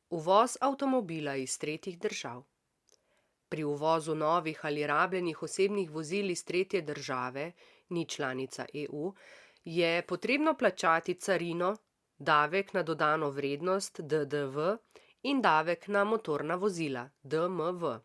Uvoz avtomobila iz tretjih držav. Pri uvozu novih ali rabljenih osebnih vozil iz tretje države, ni članica EU, je potrebno plačati carino, davek na dodano vrednost DDV in davek na motorna vozila DMV.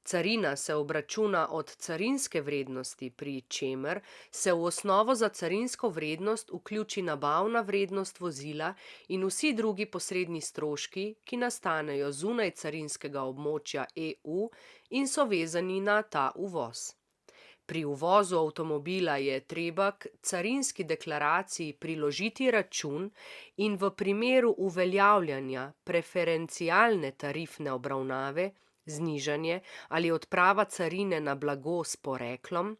Carina se obračuna od carinske vrednosti, pri čemer se v osnovo za carinsko vrednost vključi nabavna vrednost vozila in vsi drugi posredni stroški, ki nastanejo zunaj carinskega območja EU in so vezani na ta uvoz. Pri uvozu avtomobila je treba k carinski deklaraciji priložiti račun in v primeru uveljavljanja preferencialne tarifne obravnave, znižanje ali odprava carine na blago s poreklom,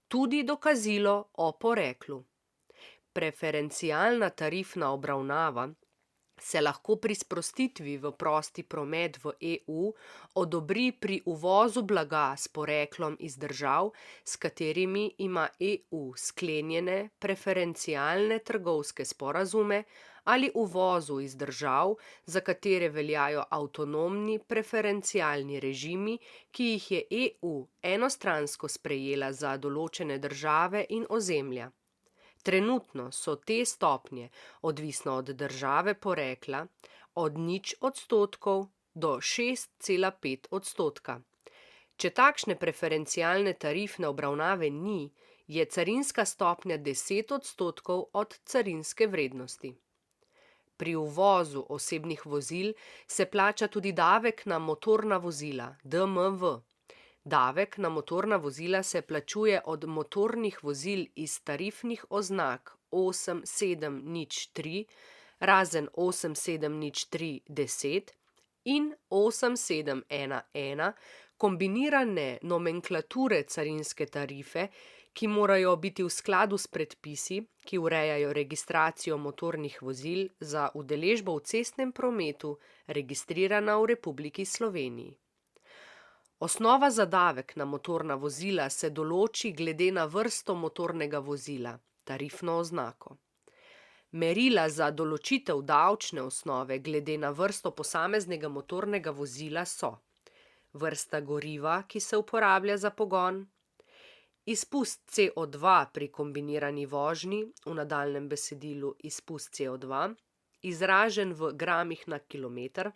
tudi dokazilo o poreklu. Preferencialna tarifna obravnava se lahko pri sprostitvi v prosti promet v EU odobri pri uvozu blaga s poreklom iz držav, s katerimi ima EU sklenjene preferencialne trgovske sporazume, ali uvozu iz držav, za katere veljajo avtonomni preferencialni režimi, ki jih je EU enostransko sprejela za določene države in ozemlja. Trenutno so te stopnje, odvisno od države porekla, od 0% do 6,5%. Če takšne preferencialne tarifne obravnave ni, je carinska stopnja 10% od carinske vrednosti. Pri uvozu osebnih vozil se plača tudi davek na motorna vozila DMV. Davek na motorna vozila se plačuje od motornih vozil iz tarifnih oznak 8703, razen 8703-10 in 8711, kombinirane nomenklature carinske tarife, ki morajo biti v skladu s predpisi, ki urejajo registracijo motornih vozil za udeležbo v cestnem prometu, registrirana v Republiki Sloveniji. Osnova za davek na motorna vozila se določi glede na vrsto motornega vozila, tarifno oznako. Merila za določitev davčne osnove glede na vrsto posameznega motornega vozila so: vrsta goriva, ki se uporablja za pogon, izpust CO2 pri kombinirani vožnji, v nadaljnjem besedilu izpust CO2, izražen v gramih na kilometer,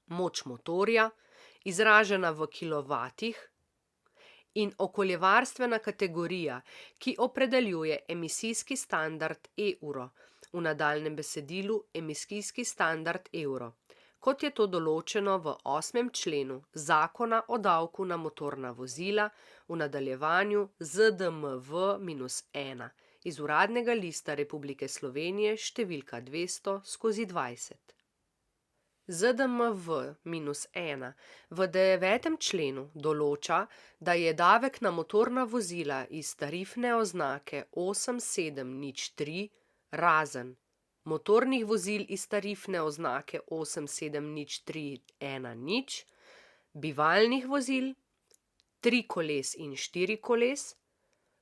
moč motorja, izražena v kilovatih, in okoljevarstvena kategorija, ki opredeljuje emisijski standard Euro, v nadaljnjem besedilu emisijski standard Euro, kot je to določeno v 8. členu Zakona o davku na motorna vozila, v nadaljevanju ZDMV-1 iz Uradnega lista Republike Slovenije številka 200/20. ZDMV-1 v 9. členu določa, da je davek na motorna vozila iz tarifne oznake 8703, razen motornih vozil iz tarifne oznake 8703-10, bivalnih vozil, 3 koles in 4 koles,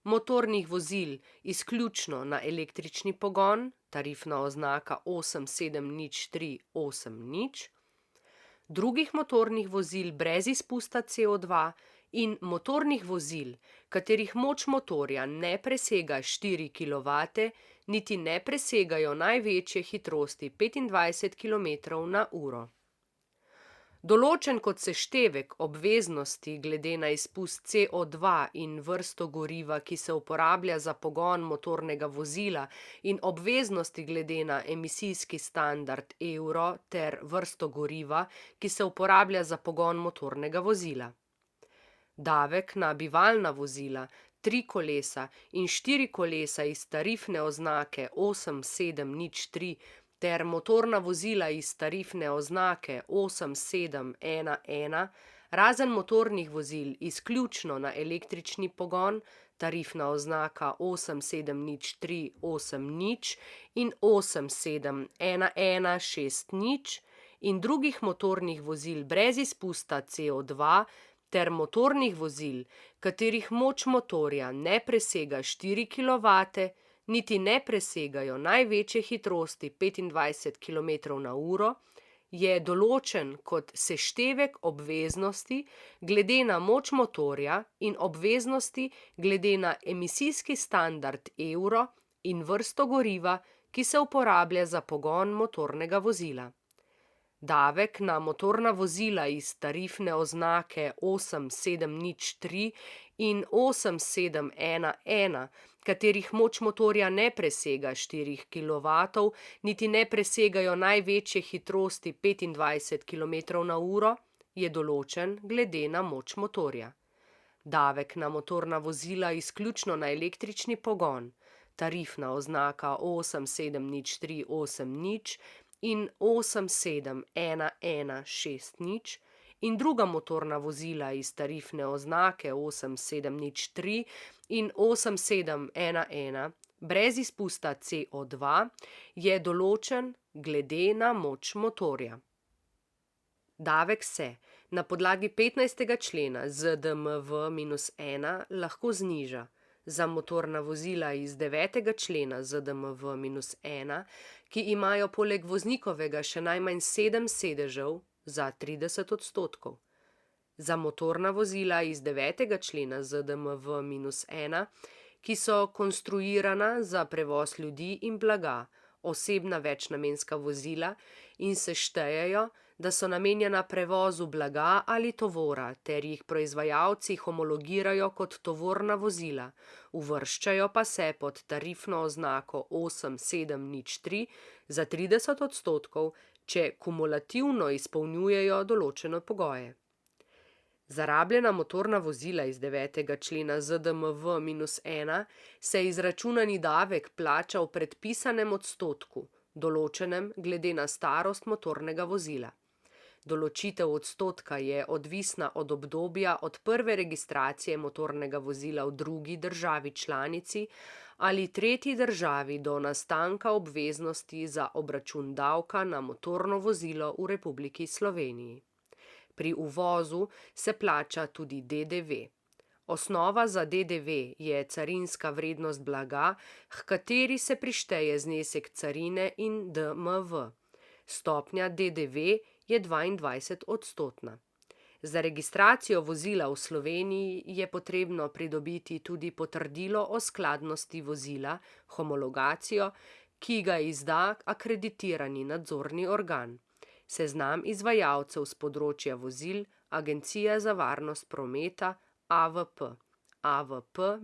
motornih vozil izključno na električni pogon, tarifna oznaka 8703-80, drugih motornih vozil brez izpusta CO2 in motornih vozil, katerih moč motorja ne presega 4 kW, niti ne presegajo največje hitrosti 25 km/h. Določen kot seštevek obveznosti glede na izpust CO2 in vrsto goriva, ki se uporablja za pogon motornega vozila, in obveznosti glede na emisijski standard Euro ter vrsto goriva, ki se uporablja za pogon motornega vozila. Davek na bivalna vozila, 3 kolesa in 4 kolesa iz tarifne oznake 8703 ter motorna vozila iz tarifne oznake 8711, razen motornih vozil izključno na električni pogon, tarifna oznaka 8703-80 in 8711-60, in drugih motornih vozil brez izpusta CO2 ter motornih vozil, katerih moč motorja ne presega 4 kW, niti ne presegajo največje hitrosti 25 km/h, je določen kot seštevek obveznosti glede na moč motorja in obveznosti glede na emisijski standard Euro in vrsto goriva, ki se uporablja za pogon motornega vozila. Davek na motorna vozila iz tarifne oznake 8703 in 8711, katerih moč motorja ne presega 4 kW, niti ne presegajo največje hitrosti 25 km/h, je določen glede na moč motorja. Davek na motorna vozila izključno na električni pogon, tarifna oznaka 870380 in 871160 in druga motorna vozila iz tarifne oznake 8703 in 8711 brez izpusta CO2 je določen glede na moč motorja. Davek se na podlagi 15. člena ZDMV-1 lahko zniža za motorna vozila iz 9. člena ZDMV-1, ki imajo poleg voznikovega še najmanj 7 sedežev za 30%. Za motorna vozila iz 9. člena ZDMV-1, ki so konstruirana za prevoz ljudi in blaga, osebna večnamenska vozila in se štejejo, da so namenjena prevozu blaga ali tovora ter jih proizvajalci homologirajo kot tovorna vozila, uvrščajo pa se pod tarifno oznako 8703 za 30%, če kumulativno izpolnjujejo določene pogoje. Za rabljena motorna vozila iz 9. člena ZDMV-1 se izračunani davek plača v predpisanem odstotku, določenem glede na starost motornega vozila. Določitev odstotka je odvisna od obdobja od prve registracije motornega vozila v drugi državi članici ali tretji državi do nastanka obveznosti za obračun davka na motorno vozilo v Republiki Sloveniji. Pri uvozu se plača tudi DDV. Osnova za DDV je carinska vrednost blaga, h kateri se prišteje znesek carine in DMV. Stopnja DDV je 22-odstotna. Za registracijo vozila v Sloveniji je potrebno pridobiti tudi potrdilo o skladnosti vozila, homologacijo, ki ga izda akreditirani nadzorni organ. Seznam izvajalcev s področja vozil, Agencija za varnost prometa, AVP, avp-rs.si.